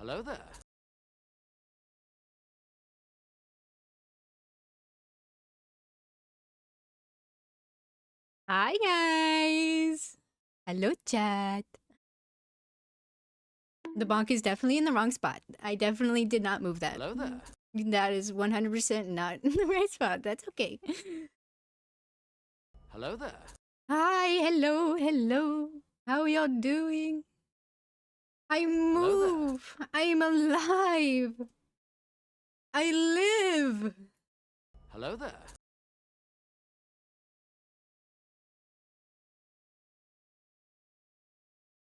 Hello there. Hi guys! Hello chat. The bonk is definitely in the wrong spot. I definitely did not move that. Hello there. That is 100% not in the right spot. That's okay. Hello there. Hi, hello, hello. How y'all doing? I move. I'm alive. I live. Hello there.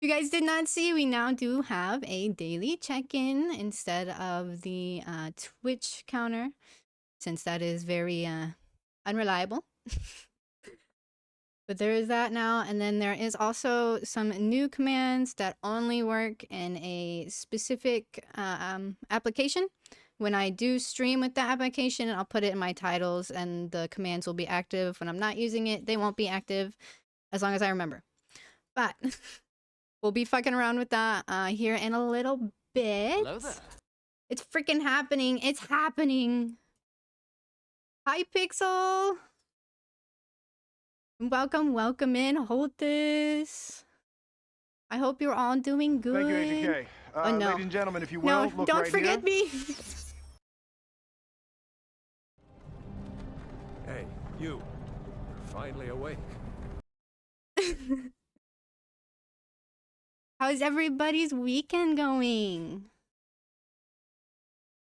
If you guys did not see, we now do have a daily check-in instead of the Twitch counter, since that is very unreliable. But there is that now, and then there is also some new commands that only work in a specific application. When I do stream with the application, I'll put it in my titles, and the commands will be active. When I'm not using it, they won't be active, as long as I remember. But we'll be fucking around with that here in a little bit. Hello there. It's freaking happening. It's happening. Hi, Pixel. Welcome, welcome in. Hold this. I hope you're all doing good. Thank you, AJK. Oh, no. Ladies and gentlemen, if you will, No, look don't right forget here. me. Hey, you. You're finally awake. How's everybody's weekend going?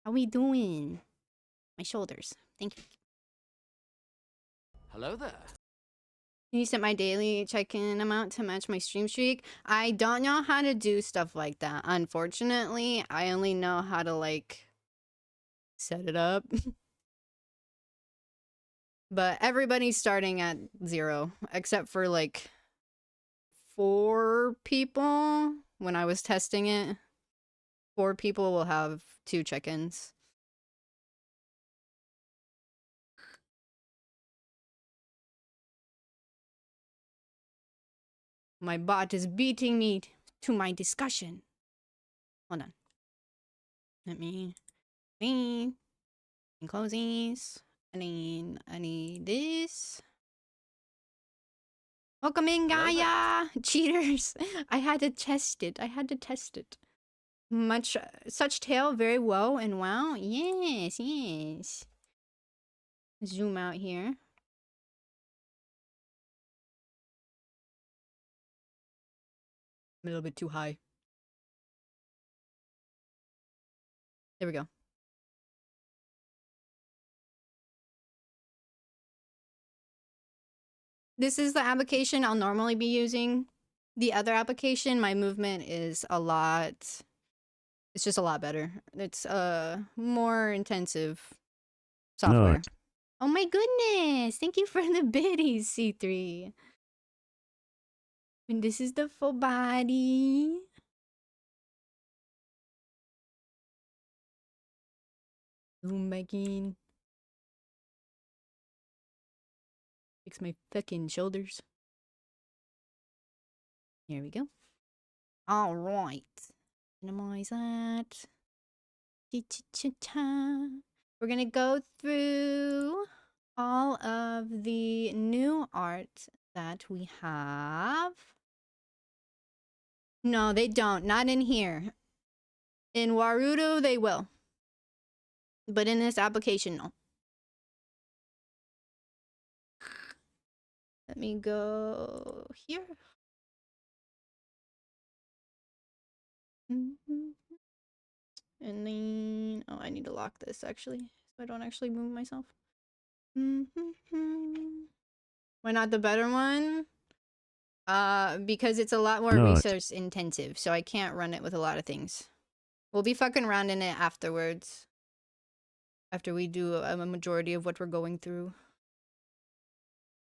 How we doing? My shoulders. Thank you. Hello there. Can you set my daily check-in amount to match my stream streak? I don't know how to do stuff like that. Unfortunately, I only know how to, like, set it up. But everybody's starting at 0, except for, like, 4 people. When I was testing it, 4 people will have 2 check-ins. My bot is beating me to my discussion. Hold on. Let me close these. I need this. Welcome in, Gaia! Cheaters! I had to test it. Such tale, very well and wow. Yes, yes. Zoom out here. I'm a little bit too high. There we go. This is the application I'll normally be using. The other application, my movement is a lot... It's just a lot better. It's more intensive software. Nice. Oh my goodness! Thank you for the biddies, C3. And this is the full body. Zoom back in. Fix my fucking shoulders. Here we go. All right. Minimize that. We're gonna go through all of the new art that we have. No, they don't. Not in here. In Warudo, they will. But in this application, no. Let me go here. And then, oh, I need to lock this actually, so I don't actually move myself. Why not the better one? Because it's a lot more resource intensive, so I can't run it with a lot of things. We'll be fucking around in it afterwards. After we do a majority of what we're going through.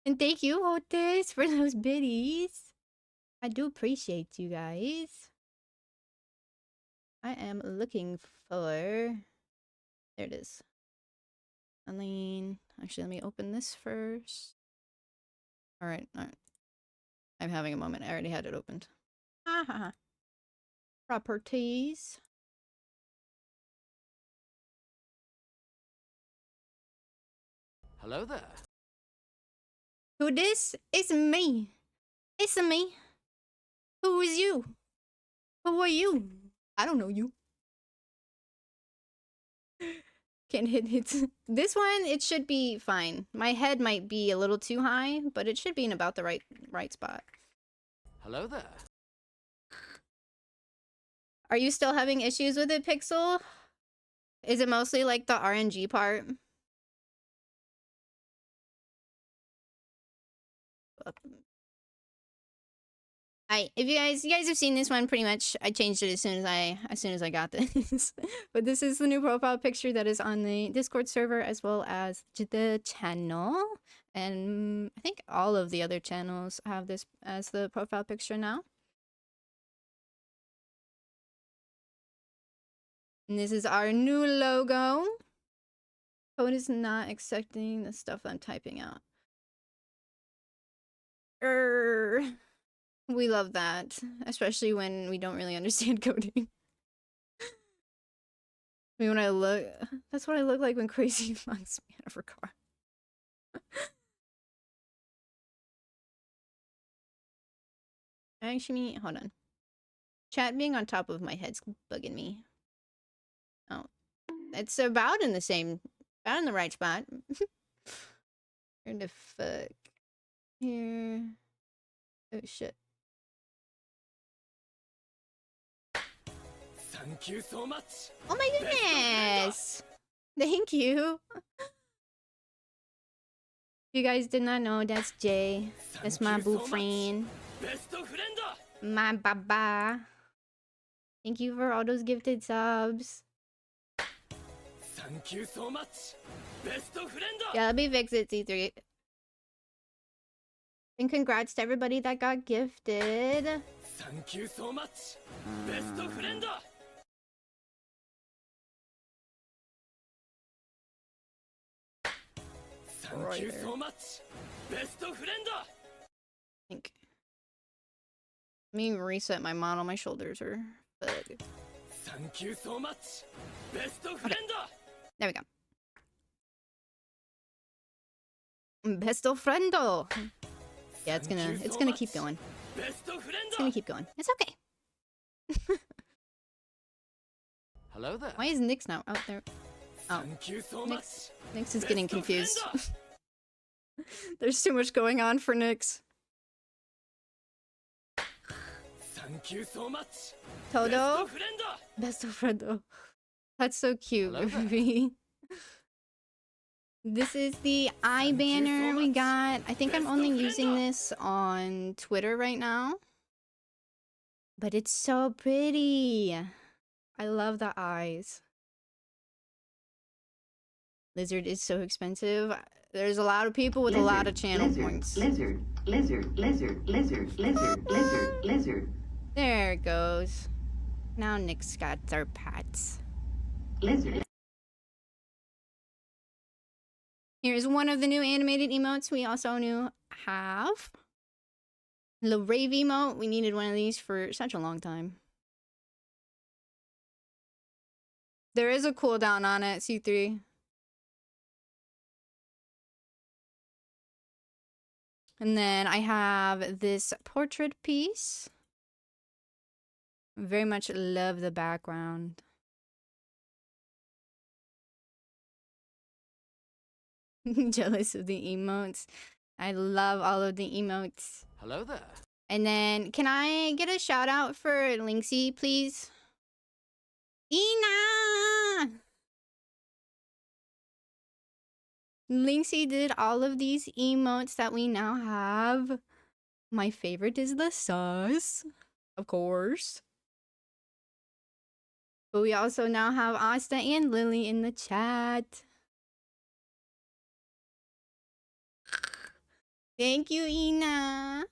And thank you, Otis, for those biddies. I do appreciate you guys. I am looking for... There it is. And then... Actually, let me open this first. Alright, alright. I'm having a moment. I already had it opened. Properties. Hello there. Who this? It's me. It's me. Who is you? Who are you? I don't know you. Can't hit hits. This one, it should be fine. My head might be a little too high, but it should be in about the right spot. Hello there. Are you still having issues with it, Pixel? Is it mostly like the RNG part? If you guys have seen this one, pretty much I changed it as soon as I got this. But this is the new profile picture that is on the Discord server as well as the channel, and I think all of the other channels have this as the profile picture now. And this is our new logo. Code is not accepting the stuff I'm typing out. We love that, especially when we don't really understand coding. I mean, when I look, that's what I look like when Crazy funks me out of her car. Actually, hold on. Chat being on top of my head's bugging me. Oh, it's about in the right spot. Where the fuck? Here. Oh shit. Thank you so much. Oh my goodness! Thank you. You guys did not know, that's Jay. That's my boo friend. My baba. Thank you for all those gifted subs. Thank you so much. Best friend. Yeah, let me fix it, C3. And congrats to everybody that got gifted. Thank you so much. Best friend. Thank you so much. Best friend. Think. Let me reset my model. My shoulders are bug. Thank you so much. Best friend. Okay. There we go. Best friendo. Yeah, it's gonna keep going. It's gonna keep going. It's okay. Hello there. Why is Nyx now out there? Oh, Nyx is getting confused. There's too much going on for Nyx. Thank you so much. Todo? Best friendo. That's so cute, Ruby. This is the eye banner we got. I think I'm only using this on Twitter right now. But it's so pretty. I love the eyes. Lizard is so expensive. There's a lot of people with a lot of channel points. Lizard. There it goes. Now Nick's got their pets. Lizard. Here's one of the new animated emotes we also have. Loreve emote. We needed one of these for such a long time. There is a cooldown on it, C3. And then I have this portrait piece. Very much love the background. Jealous of the emotes. I love all of the emotes. Hello there. And then, can I get a shout out for Linksy, please? Ina! Linksy did all of these emotes that we now have. My favorite is the sus, of course. But we also now have Asta and Lily in the chat. Thank you, Ina.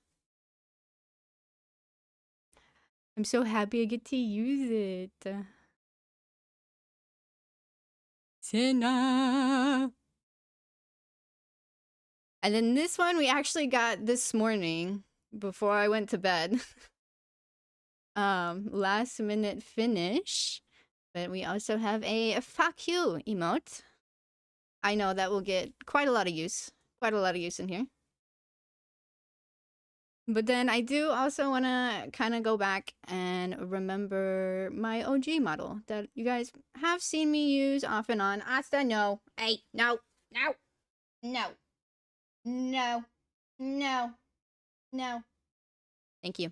I'm so happy I get to use it. Senna. And then this one we actually got this morning before I went to bed. Last minute finish. But we also have a fuck you emote. I know that will get quite a lot of use. Quite a lot of use in here. But then I do also want to kind of go back and remember my OG model that you guys have seen me use off and on. Asta, no. Hey, no. No. No. No. No. No. Thank you.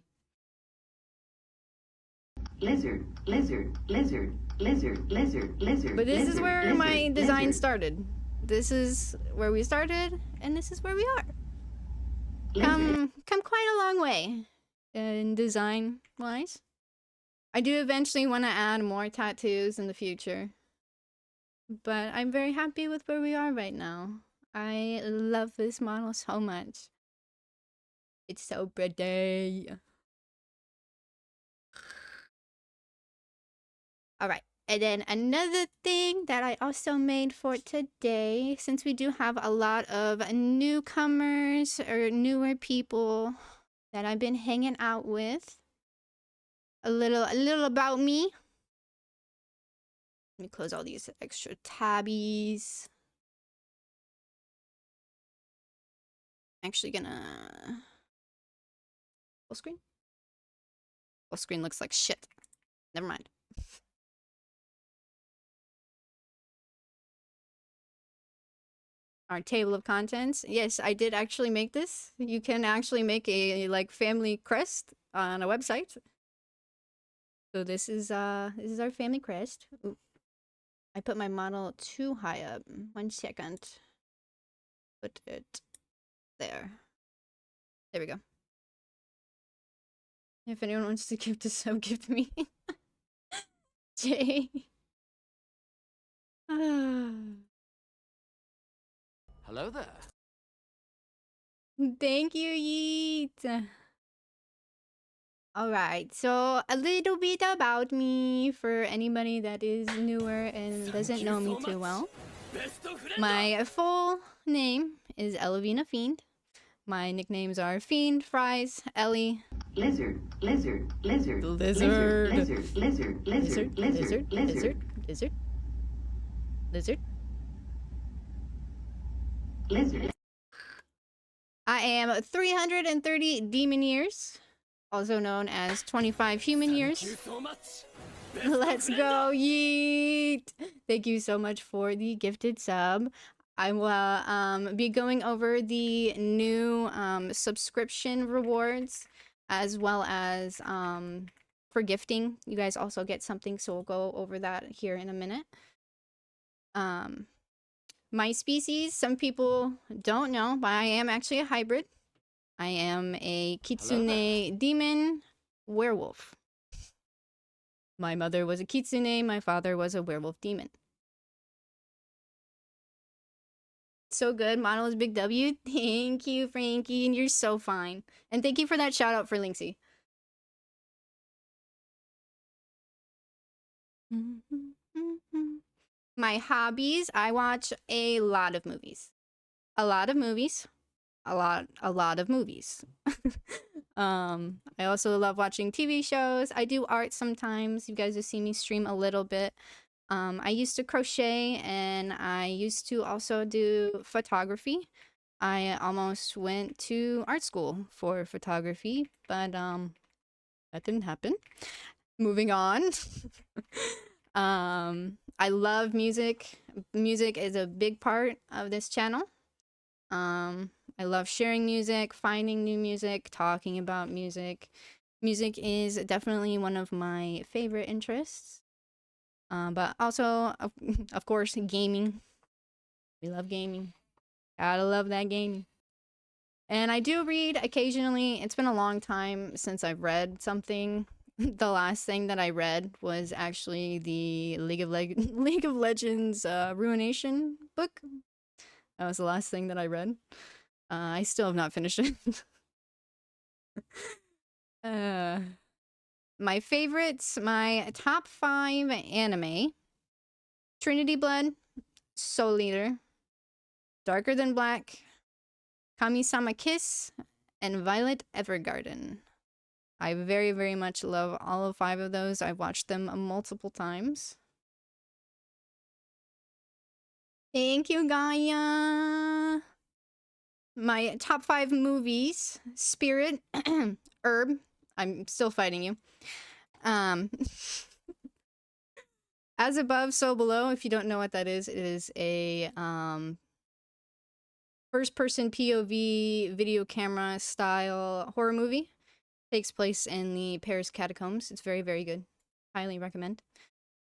Lizard, lizard, lizard, lizard, lizard, lizard. But this lizard, is where lizard, my design lizard. started. This is where we started, and this is where we are. Lizard. Come quite a long way in design wise. I do eventually want to add more tattoos in the future, but I'm very happy with where we are right now. I love this model so much. It's so pretty. All right. And then another thing that I also made for today, since we do have a lot of newcomers or newer people that I've been hanging out with, a little about me. Let me close all these extra tabbies. I'm actually gonna full screen. Full screen looks like shit. Never mind. Our table of contents. Yes, I did actually make this. You can actually make a like family crest on a website. So this is our family crest. Ooh. I put my model too high up. 1 second. Put it there. There we go. If anyone wants to give this sub, give me. Jay. Hello there. Thank you, Yeet. Alright, so a little bit about me for anybody that is newer and doesn't know me too well. My full name is Elavina Fiend. My nicknames are Fiend, Fries, Ellie. Lizard, lizard, lizard. Lizard. Lizard, lizard, lizard, lizard, lizard, lizard. Lizard. lizard. I am 330 demon years, also known as 25 human years. Let's go, Yeet! Thank you so much for the gifted sub. I will be going over the new subscription rewards as well as for gifting. You guys also get something, so we'll go over that here in a minute. My species, some people don't know, but I am actually a hybrid. I am a kitsune demon werewolf. My mother was a kitsune, my father was a werewolf demon. So good. Model is Big W. Thank you, Frankie, and you're so fine. And thank you for that shout out for Linksy. My hobbies, I watch a lot of movies. A lot of movies. A lot of movies. I also love watching TV shows. I do art sometimes. You guys have seen me stream a little bit. I used to crochet and I used to also do photography. I almost went to art school for photography, but that didn't happen. Moving on. I love music. Music is a big part of this channel. I love sharing music, finding new music, talking about music. Music is definitely one of my favorite interests. But also, of course, gaming. We love gaming. Gotta love that gaming. And I do read occasionally. It's been a long time since I've read something. The last thing that I read was actually the League of Legends Ruination book. That was the last thing that I read. I still have not finished it. My favorites, my top 5 anime: Trinity Blood, Soul Eater, Darker Than Black, Kami-sama Kiss, and Violet Evergarden. I very, very much love all 5 of those. I've watched them multiple times. Thank you, Gaia. My top 5 movies: Spirit, Herb. I'm still fighting you. As Above, So Below. If you don't know what that is, it is a first-person POV video camera style horror movie. Takes place in the Paris catacombs. It's very, very good. Highly recommend.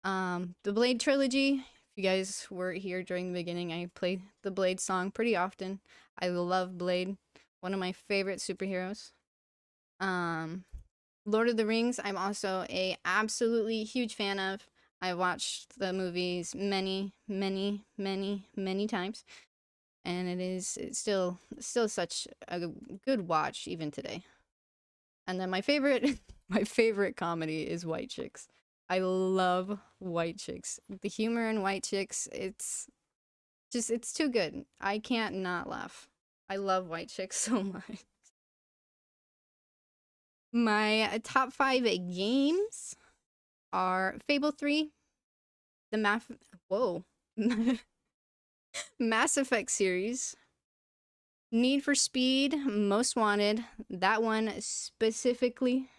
The Blade trilogy. If you guys were here during the beginning, I play the Blade song pretty often. I love Blade. One of my favorite superheroes. Lord of the Rings, I'm also a absolutely huge fan of. I watched the movies many, many, many, many times. And it's still such a good watch even today. And then my favorite my favorite comedy is White Chicks. I love White Chicks. The humor in White Chicks, it's too good. I can't not laugh. I love White Chicks so much. My top 5 games are Fable 3, the Mass Effect series, Need for Speed, Most Wanted, that one specifically,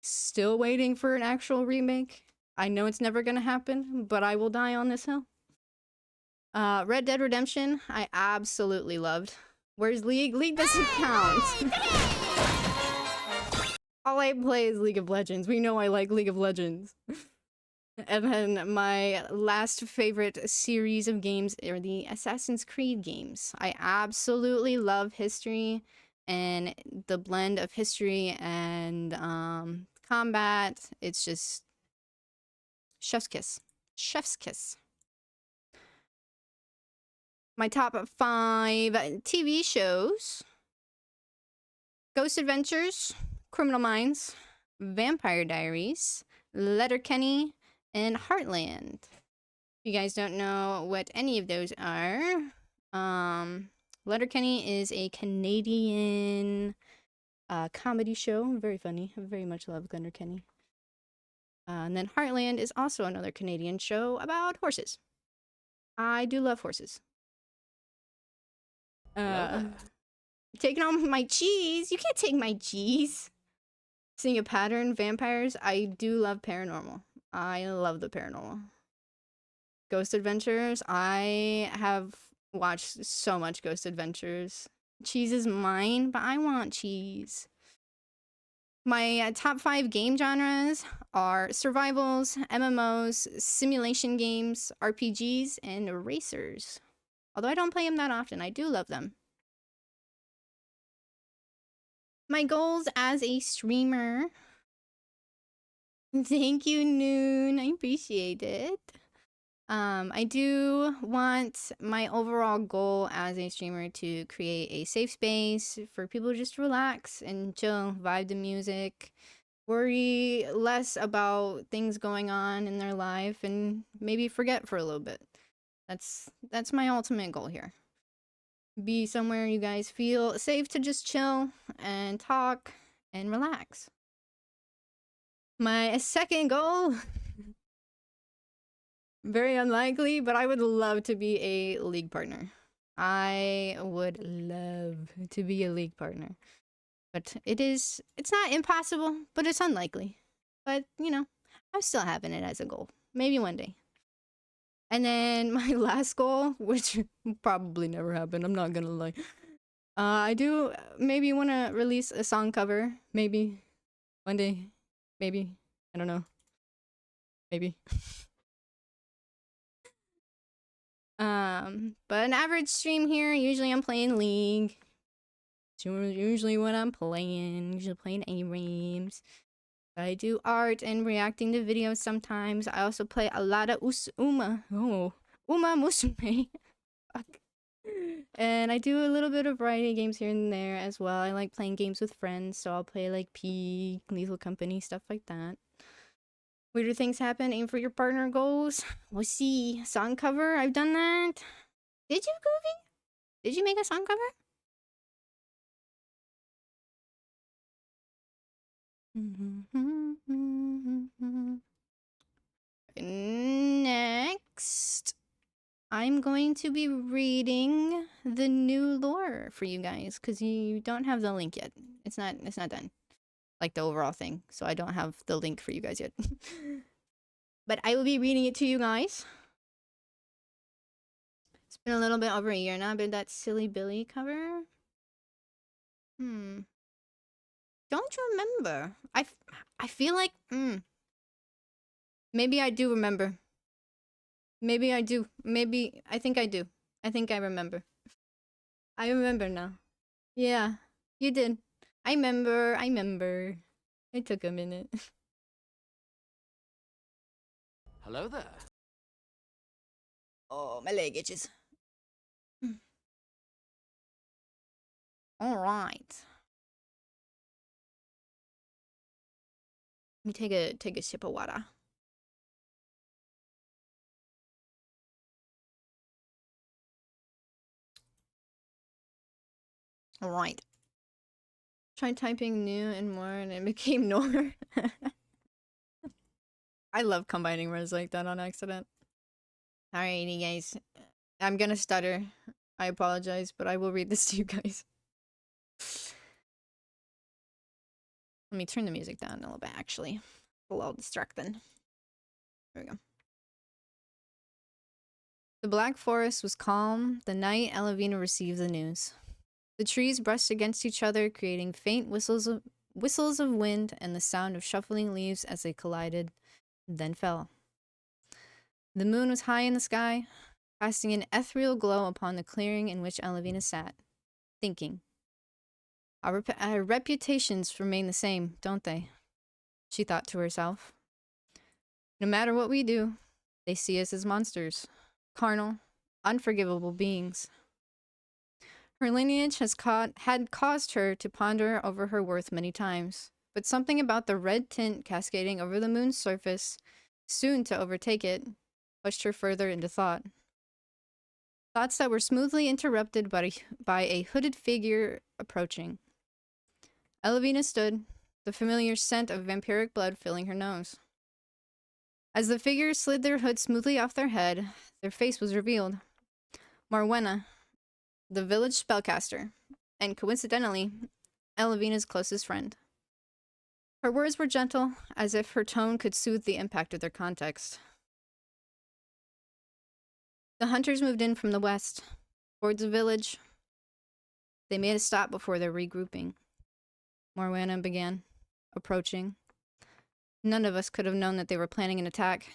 still waiting for an actual remake. I know it's never gonna happen, but I will die on this hill. Red Dead Redemption, I absolutely loved. Where's League? League doesn't count. All I play is League of Legends. We know I like League of Legends. And then my last favorite series of games are the Assassin's Creed games. I absolutely love history and the blend of history and combat. It's just chef's kiss. Chef's kiss. My top 5 TV shows: Ghost Adventures, Criminal Minds, Vampire Diaries, Letterkenny, and Heartland. If you guys don't know what any of those are, Letterkenny is a Canadian comedy show. Very funny. I very much love Letterkenny. And then Heartland is also another Canadian show about horses. I do love horses. Taking all my cheese. You can't take my cheese. Seeing a pattern. Vampires. I do love paranormal. I love the paranormal. Ghost Adventures. I have watched so much Ghost Adventures. Cheese is mine, but I want cheese. My top 5 game genres are survivals, MMOs, simulation games, RPGs, and racers. Although I don't play them that often, I do love them. My goals as a streamer. Thank you, Noon. I appreciate it. I do want my overall goal as a streamer to create a safe space for people to just relax and chill, vibe to music, worry less about things going on in their life, and maybe forget for a little bit. That's my ultimate goal here. Be somewhere you guys feel safe to just chill and talk and relax. My second goal, very unlikely, but I would love to be a league partner. I would love to be a league partner. But it's not impossible, but it's unlikely. But, you know, I'm still having it as a goal. Maybe one day. And then my last goal, which will probably never happen, I'm not gonna lie. I do maybe want to release a song cover. Maybe. One day. Maybe. I don't know. Maybe. But an average stream here, usually I'm playing League. It's usually what I'm playing. Usually playing A-Rames. I do art and reacting to videos sometimes. I also play a lot of Uma Musume. Fuck. And I do a little bit of variety games here and there as well. I like playing games with friends, so I'll play like P, Lethal Company, stuff like that. Weirder things happen. Aim for your partner goals. We'll see. Song cover. I've done that. Did you, Goofy? Did you make a song cover? Next, I'm going to be reading the new lore for you guys because you don't have the link yet. It's not done, like the overall thing. So I don't have the link for you guys yet. But I will be reading it to you guys. It's been a little bit over a year now, but that Silly Billy cover. Don't remember. I feel like maybe I do remember. Maybe I do. Maybe I think I do. I think I remember. I remember now. Yeah, you did. I remember. It took a minute. Hello there. Oh, my leg itches. All right. Let me take a sip of water. All right. Tried typing new and more and it became Nor. I love combining words like that on accident. Alrighty, guys. I'm gonna stutter. I apologize, but I will read this to you guys. Let me turn the music down a little bit, actually. A little distracting. There we go. The Black Forest was calm the night Elavina received the news. The trees brushed against each other, creating faint whistles of wind and the sound of shuffling leaves as they collided, then fell. The moon was high in the sky, casting an ethereal glow upon the clearing in which Elavina sat, thinking. Our reputations remain the same, don't they? She thought to herself. No matter what we do, they see us as monsters, carnal, unforgivable beings. Her lineage had caused her to ponder over her worth many times, but something about the red tint cascading over the moon's surface, soon to overtake it, pushed her further into thought. Thoughts that were smoothly interrupted by a hooded figure approaching. Elavina stood, the familiar scent of vampiric blood filling her nose. As the figures slid their hood smoothly off their head, their face was revealed. Morwenna, the village spellcaster, and coincidentally, Elavina's closest friend. Her words were gentle, as if her tone could soothe the impact of their context. The hunters moved in from the west, towards the village. They made a stop before their regrouping. Morwenna began, approaching. None of us could have known that they were planning an attack.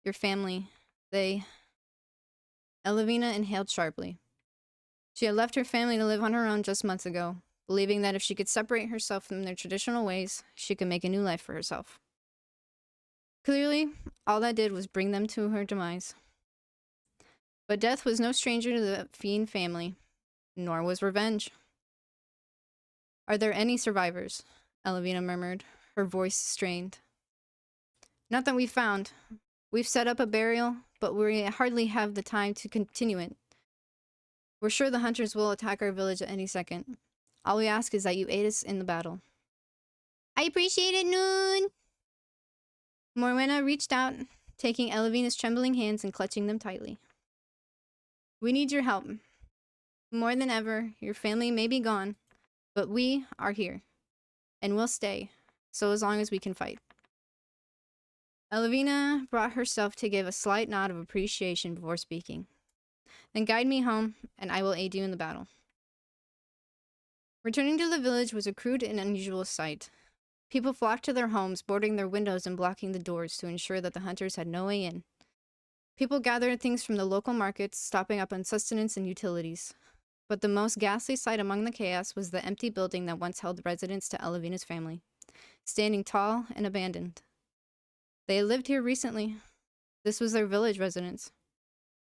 Your family, they... Elavina inhaled sharply. She had left her family to live on her own just months ago, believing that if she could separate herself from their traditional ways, she could make a new life for herself. Clearly, all that did was bring them to her demise. But death was no stranger to the Fiend family, nor was revenge. Are there any survivors? Elavina murmured, her voice strained. Not that we've found. We've set up a burial, but we hardly have the time to continue it. We're sure the hunters will attack our village at any second. All we ask is that you aid us in the battle. I appreciate it, Noon! Morwenna reached out, taking Elavina's trembling hands and clutching them tightly. We need your help. More than ever, your family may be gone, but we are here, and we'll stay, so as long as we can fight. Elavina brought herself to give a slight nod of appreciation before speaking. Then guide me home, and I will aid you in the battle. Returning to the village was a crude and unusual sight. People flocked to their homes, boarding their windows and blocking the doors to ensure that the hunters had no way in. People gathered things from the local markets, stopping up on sustenance and utilities. But the most ghastly sight among the chaos was the empty building that once held residence to Elavina's family, standing tall and abandoned. They had lived here recently. This was their village residence.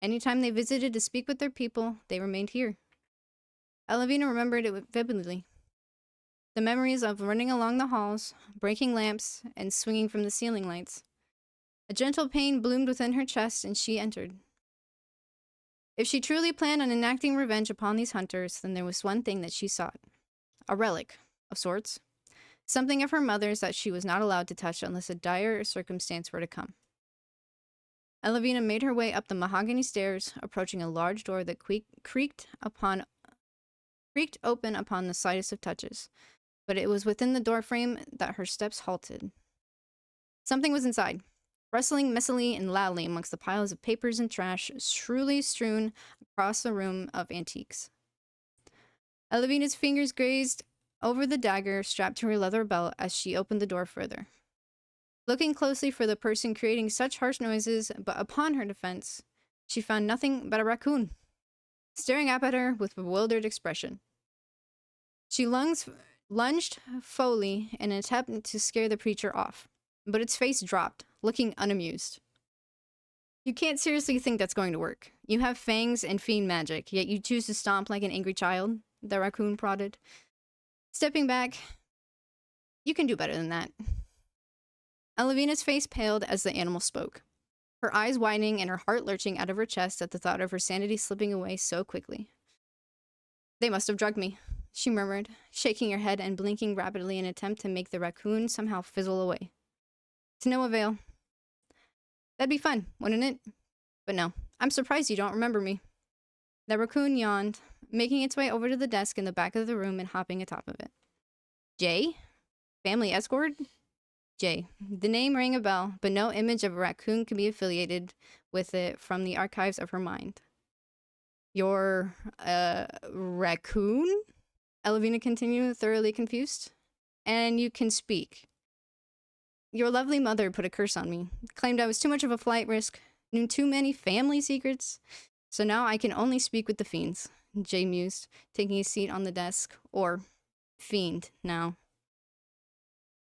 Anytime they visited to speak with their people, they remained here. Elavina remembered it vividly. The memories of running along the halls, breaking lamps, and swinging from the ceiling lights. A gentle pain bloomed within her chest, and she entered. If she truly planned on enacting revenge upon these hunters, then there was one thing that she sought. A relic, of sorts. Something of her mother's that she was not allowed to touch unless a dire circumstance were to come. Elavina made her way up the mahogany stairs, approaching a large door that creaked open upon the slightest of touches. But it was within the doorframe that her steps halted. Something was inside, rustling messily and loudly amongst the piles of papers and trash shrewdly strewn across the room of antiques. Elavina's fingers grazed over the dagger strapped to her leather belt as she opened the door further. Looking closely for the person creating such harsh noises, but upon her defense, she found nothing but a raccoon, staring up at her with bewildered expression. She lunged forward in an attempt to scare the preacher off, but its face dropped, looking unamused. You can't seriously think that's going to work. You have fangs and fiend magic, yet you choose to stomp like an angry child, the raccoon prodded. Stepping back, you can do better than that. Elavina's face paled as the animal spoke, her eyes widening and her heart lurching out of her chest at the thought of her sanity slipping away so quickly. They must have drugged me, she murmured, shaking her head and blinking rapidly in an attempt to make the raccoon somehow fizzle away. To no avail. That'd be fun, wouldn't it? But no, I'm surprised you don't remember me. The raccoon yawned, making its way over to the desk in the back of the room and hopping atop of it. Jay? Family escort? Jay. The name rang a bell, but no image of a raccoon could be affiliated with it from the archives of her mind. You're a raccoon? Elavina continued, thoroughly confused. And you can speak. Your lovely mother put a curse on me, claimed I was too much of a flight risk, knew too many family secrets, so now I can only speak with the fiends, Jay mused, taking a seat on the desk. Or fiend, now.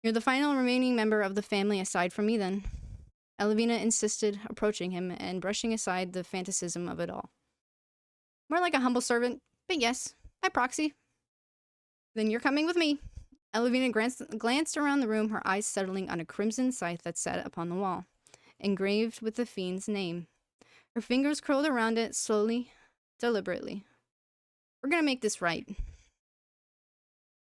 You're the final remaining member of the family aside from me, then. Elavina insisted, approaching him and brushing aside the fantasism of it all. More like a humble servant, but yes, by proxy. Then you're coming with me. Elavina glanced around the room, her eyes settling on a crimson scythe that sat upon the wall, engraved with the fiend's name. Her fingers curled around it, slowly, deliberately. We're gonna make this right.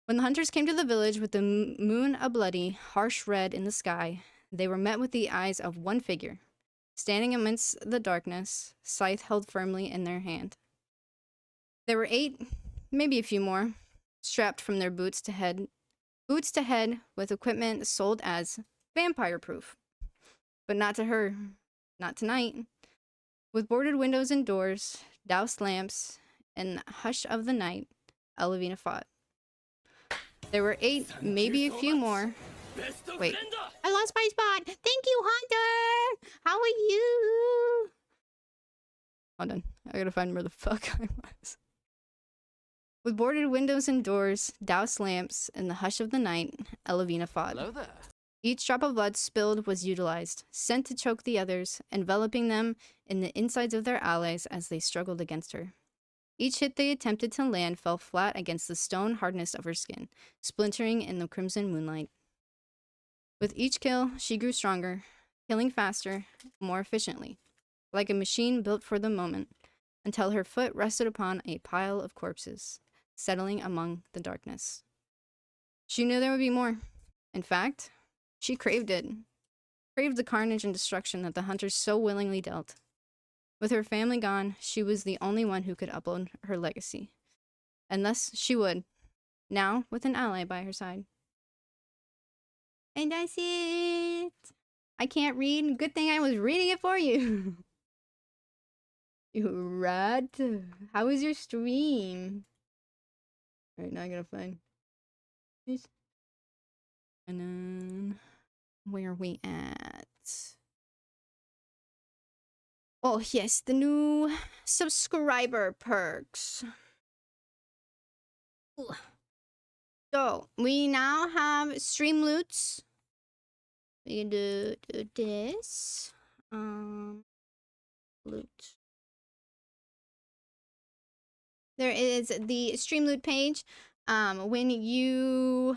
When the hunters came to the village with the moon a bloody, harsh red in the sky, they were met with the eyes of one figure, standing amidst the darkness, scythe held firmly in their hand. There were 8, maybe a few more, strapped from their boots to head with equipment sold as vampire-proof. But not to her, not tonight. With boarded windows and doors, doused lamps, and the hush of the night, Elavina fought. There were 8, maybe a few more. Wait, I lost my spot. Thank you, Hunter. How are you? Hold on, I gotta find where the fuck I was. With boarded windows and doors, doused lamps, and the hush of the night, Elavina fought. Hello there. Each drop of blood spilled was utilized, sent to choke the others, enveloping them in the insides of their allies as they struggled against her. Each hit they attempted to land fell flat against the stone hardness of her skin, splintering in the crimson moonlight. With each kill, she grew stronger, killing faster, more efficiently, like a machine built for the moment, until her foot rested upon a pile of corpses, settling among the darkness. She knew there would be more. In fact, she craved it. Craved the carnage and destruction that the hunters so willingly dealt. With her family gone, she was the only one who could uphold her legacy. And thus she would, now with an ally by her side. And that's it. I can't read. Good thing I was reading it for you. You rat. How was your stream? Alright, now I gotta find this. And then, where are we at? Oh, yes, the new subscriber perks. Ooh. So, we now have stream loots. We can do this. Loot. There is the stream loot page. When you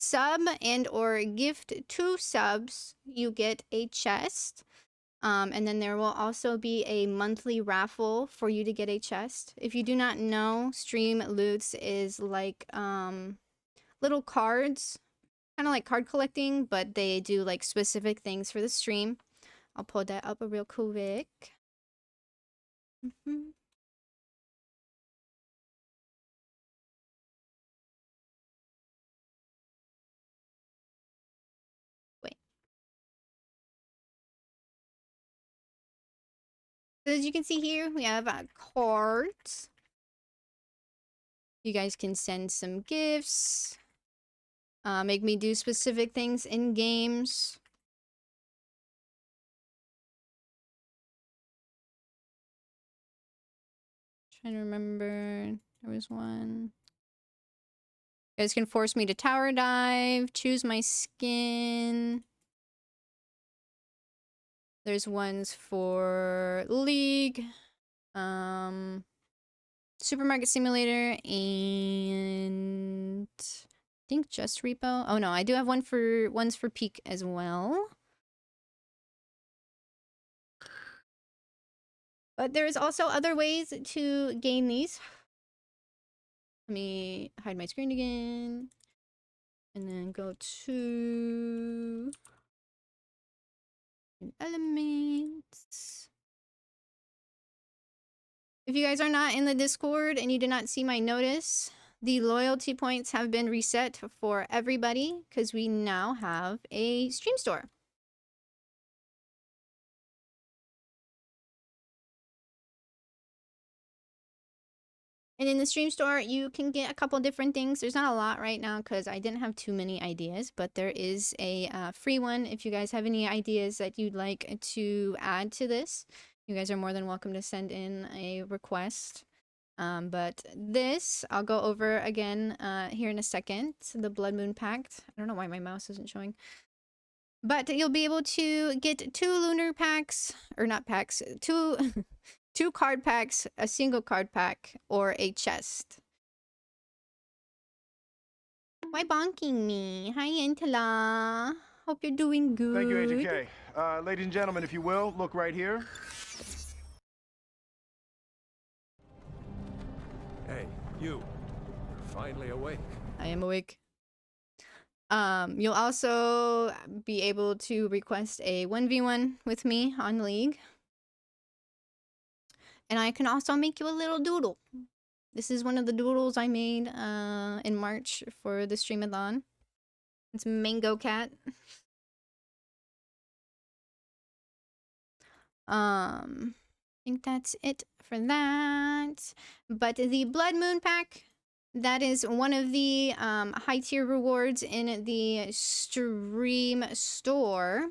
sub and or gift 2 subs, you get a chest. And then there will also be a monthly raffle for you to get a chest. If you do not know, stream loots is like little cards, kind of like card collecting, but they do like specific things for the stream. I'll pull that up real quick. Wait. So as you can see here, we have cards. You guys can send some gifts. Make me do specific things in games. Trying to remember. There was one. You guys can force me to tower dive. Choose my skin. There's ones for League. Supermarket Simulator and I think just Repo. Oh no, I do have ones for Peak as well. But there's also other ways to gain these. Let me hide my screen again. And then go to elements. If you guys are not in the Discord and you did not see my notice, the loyalty points have been reset for everybody because we now have a stream store. And in the stream store, you can get a couple different things. There's not a lot right now because I didn't have too many ideas, but there is a free one. If you guys have any ideas that you'd like to add to this, you guys are more than welcome to send in a request. But this, I'll go over again here in a second. The Blood Moon Pact. I don't know why my mouse isn't showing. But you'll be able to get 2 lunar packs, or not packs, 2... 2 card packs, a single card pack, or a chest. Why bonking me? Hi, Intala. Hope you're doing good. Thank you, Agent K. Ladies and gentlemen, if you will, look right here. Hey, you. You're finally awake. I am awake. You'll also be able to request a 1v1 with me on League. And I can also make you a little doodle. This is one of the doodles I made in March for the streamathon. It's Mango Cat. I think that's it for that. But the Blood Moon Pack, that is one of the high tier rewards in the stream store.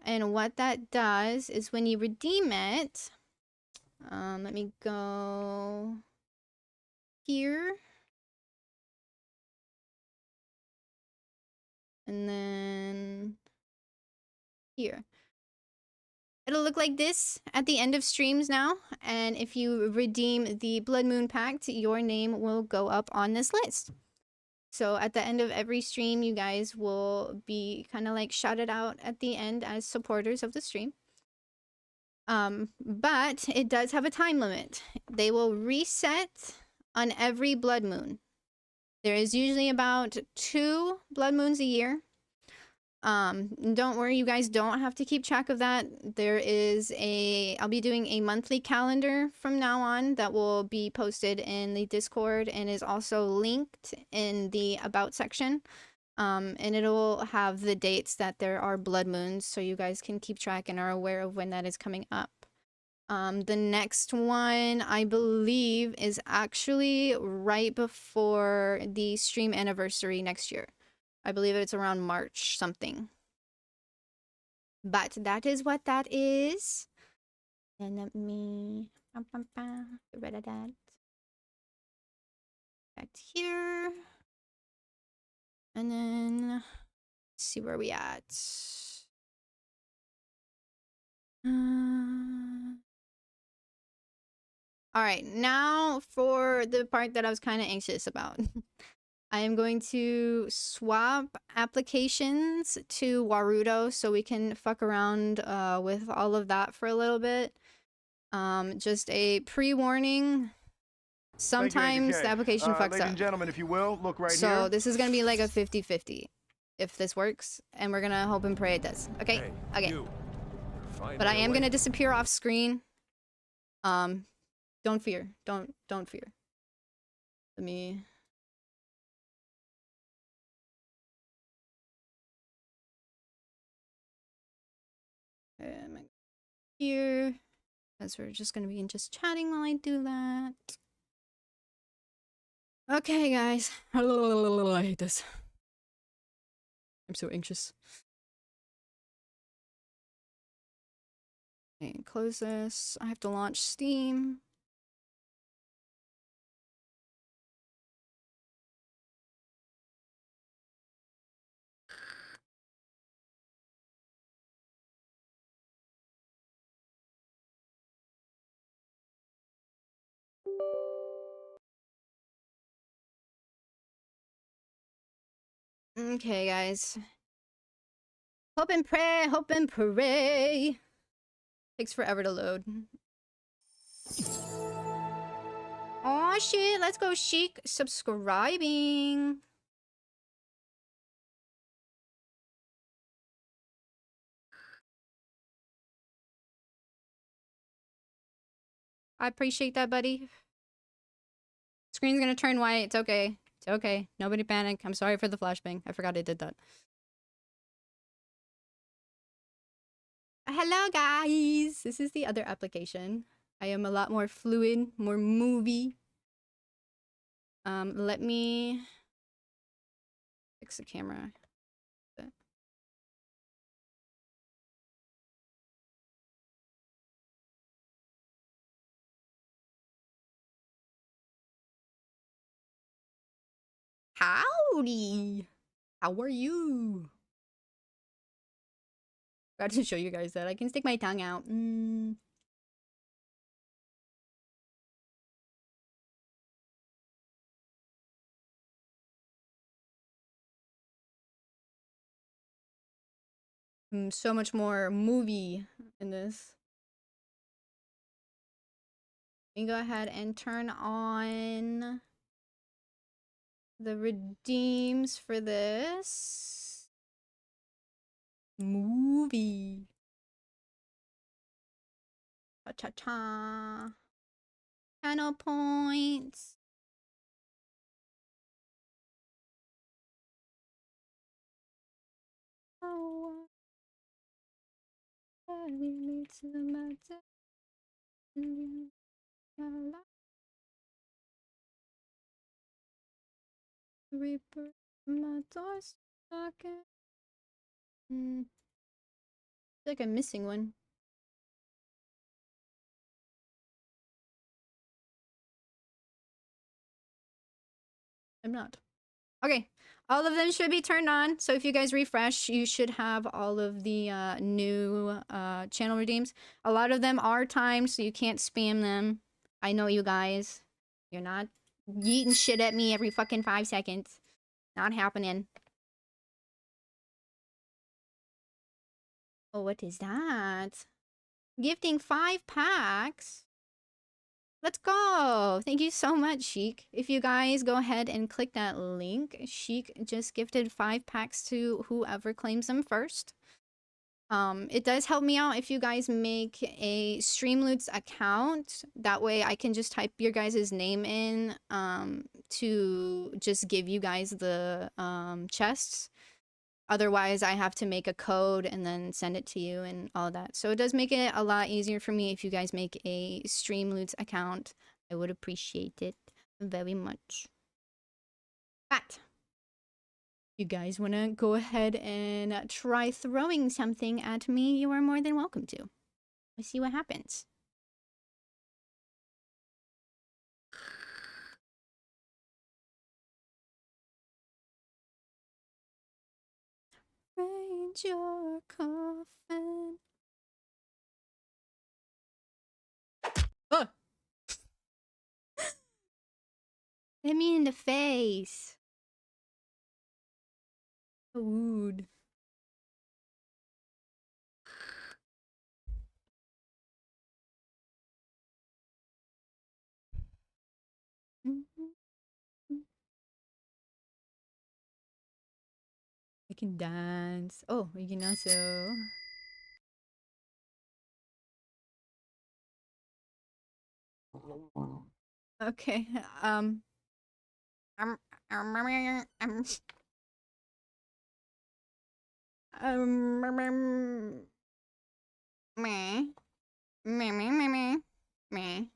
And what that does is when you redeem it, let me go here. And then here. It'll look like this at the end of streams now. And if you redeem the Blood Moon Pact, your name will go up on this list. So at the end of every stream, you guys will be kind of like shouted out at the end as supporters of the stream. But it does have a time limit. They will reset on every blood moon. There is usually about 2 blood moons a year. Don't worry, you guys don't have to keep track of that. I'll be doing a monthly calendar from now on that will be posted in the Discord and is also linked in the About section. And it'll have the dates that there are blood moons so you guys can keep track and are aware of when that is coming up. The next one, I believe, is actually right before the stream anniversary next year. I believe it's around March something. But that is what that is. And let me get rid of that. Back here. And then let's see where we at. All right, now for the part that I was kind of anxious about. I am going to swap applications to Warudo so we can fuck around with all of that for a little bit. Just a pre-warning. Sometimes the application fucks ladies up. and gentlemen, if you will, look right here. So this is going to be like a 50-50 if this works. And we're going to hope and pray it does. Okay? Hey, Okay. you. You're finally But I am awake. gonna disappear off screen. Don't fear. Don't fear. Let me. Here, as we're just gonna be just chatting while I do that. Okay, guys. I hate this. I'm so anxious. Okay, close this. I have to launch Steam. Okay, guys. Hope and pray, hope and pray. Takes forever to load. Oh shit, let's go Chic subscribing. I appreciate that, buddy. Screen's gonna turn white. It's okay. It's okay. Nobody panic. I'm sorry for the flashbang. I forgot I did that. Hello, guys. This is the other application. I am a lot more fluid, more movie. Let me fix the camera. Howdy. How are you? Got to show you guys that I can stick my tongue out. So much more movie in this. Let me go ahead and turn on the redeems for this movie. Cha-cha-cha. Channel points. Oh, Reaper, my door's knocking. I feel like I'm missing one. I'm not. Okay, all of them should be turned on. So if you guys refresh, you should have all of the new channel redeems. A lot of them are timed, so you can't spam them. I know you guys. You're not yeeting shit at me every fucking 5 seconds. Not happening. Oh, what is that? Gifting 5 packs? Let's go! Thank you so much, Chic. If you guys go ahead and click that link, Chic just gifted 5 packs to whoever claims them first. It does help me out if you guys make a Streamloots account. That way I can just type your guys' name in to just give you guys the chests. Otherwise, I have to make a code and then send it to you and all that. So it does make it a lot easier for me if you guys make a Streamloots account. I would appreciate it very much. But you guys want to go ahead and try throwing something at me, you are more than welcome to. Let's see what happens. Raid your coffin. Oh! Hit me in the face. Rude. I can dance. Oh, we can also Okay. Um, me, me. Me.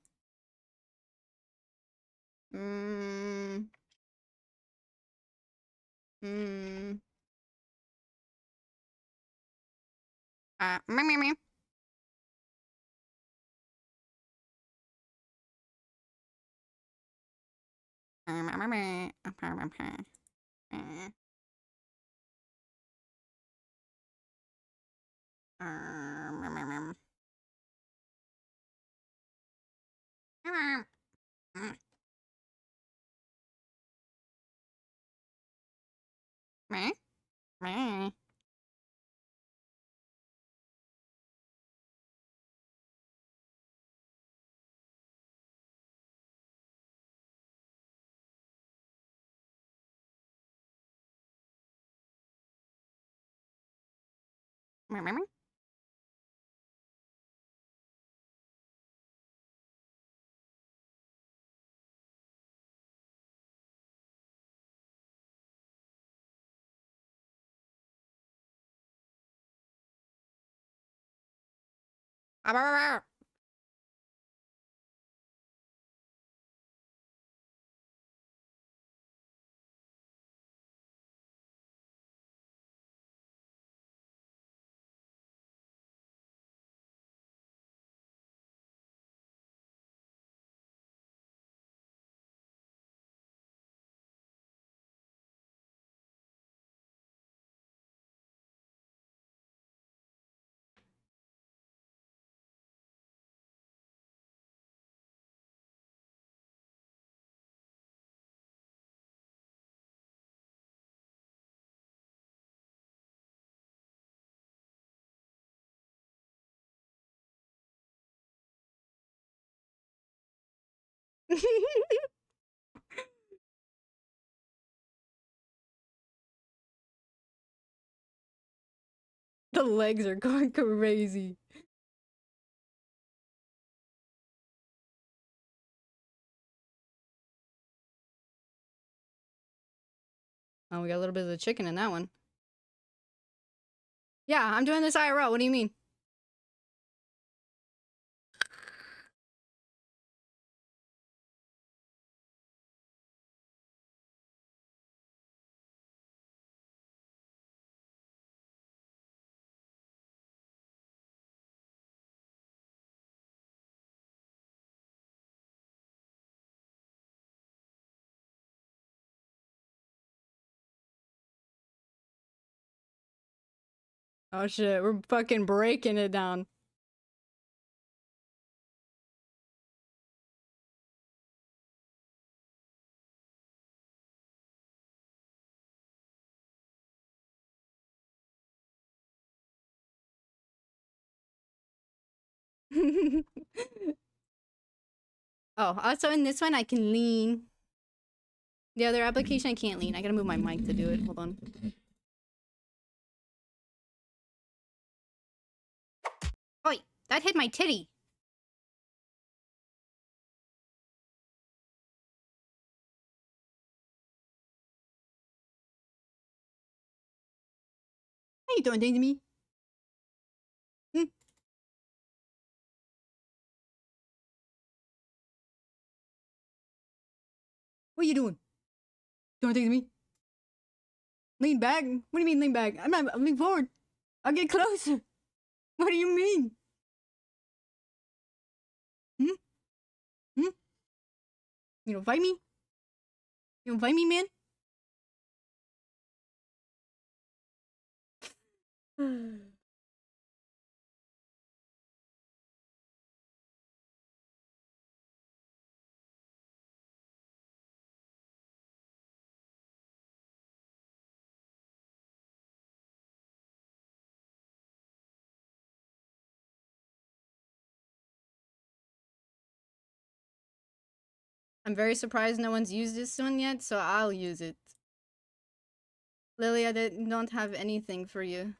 The legs are going crazy. Oh, we got a little bit of the chicken in that one. Yeah, I'm doing this IRL. What do you mean? Oh shit, we're fucking breaking it down. Oh, also in this one I can lean. The other application I can't lean. I gotta move my mic to do it. Hold on. Oi, that hit my titty. How you doing, things to me? Hmm? What you doing? Doing things to me? Lean back? What do you mean lean back? I'm not moving forward. I'll get closer. What do you mean? Hmm? Hmm? You don't fight me? You don't fight me, man? I'm very surprised no one's used this one yet, so I'll use it. Lily, I don't have anything for you.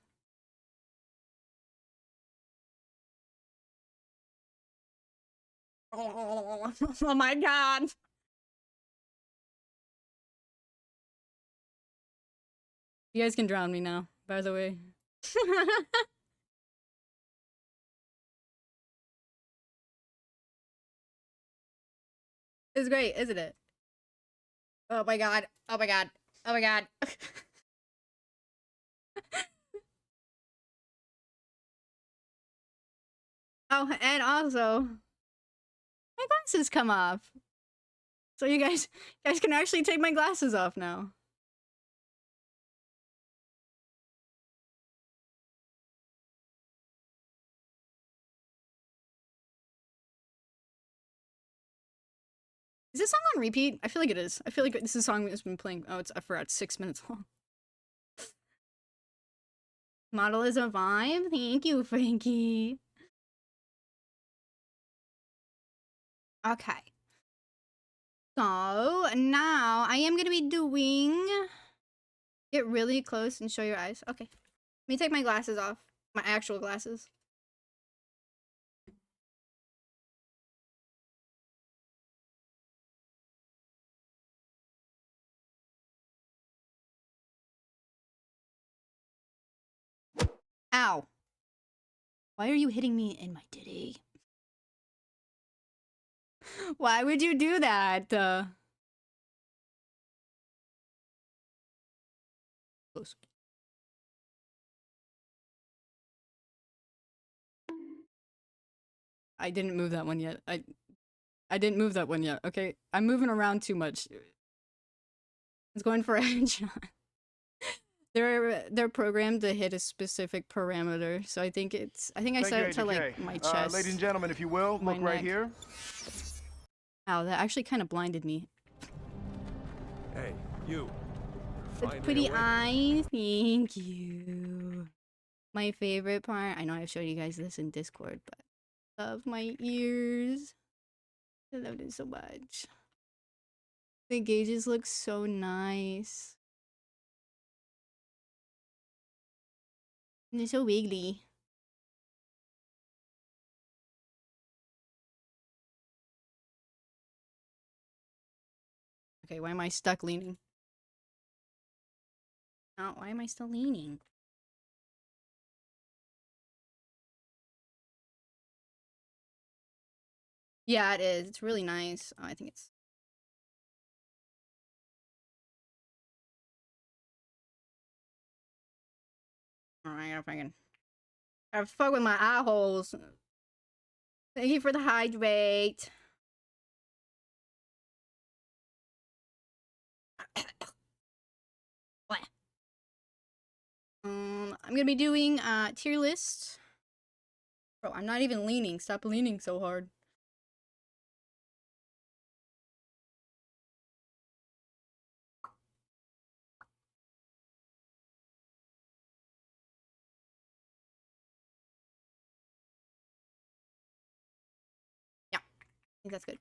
Oh my god. You guys can drown me now, by the way. It's great, isn't it? Oh my god. Oh my god. Oh my god. Oh, and also, my glasses come off. So you guys can actually take my glasses off now. Is this song on repeat? I feel like it is. I feel like this is a song that's been playing. Oh, I forgot, it's 6 minutes long. Model is a vibe? Thank you, Frankie. Okay. So, now I am going to be doing... Get really close and show your eyes. Okay. Let me take my glasses off. My actual glasses. Ow. Why are you hitting me in my titty? Why would you do that? Close. I didn't move that one yet. I didn't move that one yet, okay? I'm moving around too much. It's going for a headshot. They're programmed to hit a specific parameter, so I think I set it to like my chest. Ladies and gentlemen, if you will, look right here. Ow, that actually kind of blinded me. Hey, you. Such Finally pretty awake. eyes. Thank you. My favorite part. I know I've showed you guys this in Discord, but I love my ears. I love them so much. The gauges look so nice. And they're so wiggly. Okay, why am I stuck leaning? Oh, why am I still leaning? Yeah, it is. It's really nice. Oh, I think it's... Alright, I gotta fuck with my eye holes. Thank you for the hydrate. What? I'm gonna be doing tier list. Bro, I'm not even leaning. Stop leaning so hard. Yeah, I think that's good.